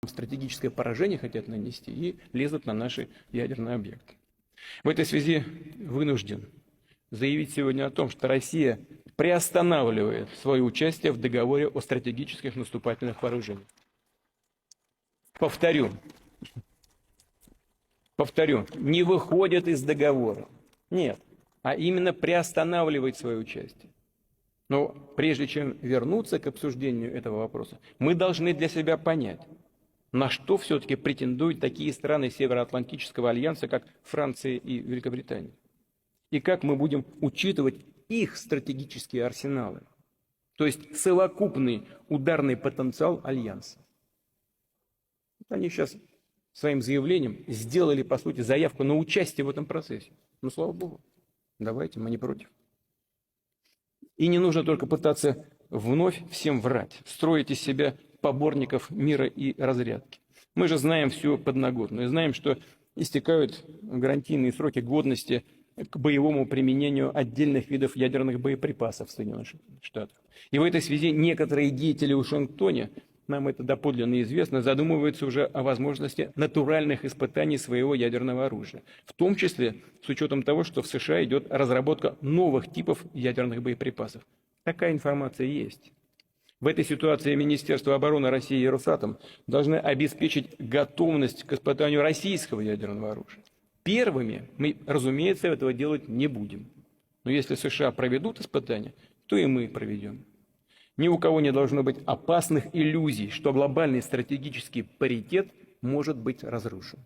стратегическое поражение хотят нанести и лезут на наши ядерные объекты. В этой связи вынужден заявить сегодня о том, что Россия приостанавливает свое участие в договоре о стратегических наступательных вооружениях. Повторю, не выходит из договора. Нет, а именно приостанавливает свое участие. Но прежде чем вернуться к обсуждению этого вопроса, мы должны для себя понять, на что все-таки претендуют такие страны Североатлантического альянса, как Франция и Великобритания. И как мы будем учитывать их стратегические арсеналы, то есть совокупный ударный потенциал альянса. Они сейчас своим заявлением сделали, по сути, заявку на участие в этом процессе. Ну, слава богу, давайте, мы не против. И не нужно только пытаться вновь всем врать, строить из себя поборников мира и разрядки. Мы же знаем всю подноготную, знаем, что истекают гарантийные сроки годности к боевому применению отдельных видов ядерных боеприпасов в Соединенных Штатах. И в этой связи некоторые деятели в Вашингтоне, нам это доподлинно известно, задумываются уже о возможности натуральных испытаний своего ядерного оружия. В том числе с учетом того, что в США идет разработка новых типов ядерных боеприпасов. Такая информация есть. В этой ситуации Министерство обороны России и Росатом должны обеспечить готовность к испытанию российского ядерного оружия. Первыми мы, разумеется, этого делать не будем. Но если США проведут испытания, то и мы проведем. Ни у кого не должно быть опасных иллюзий, что глобальный стратегический паритет может быть разрушен.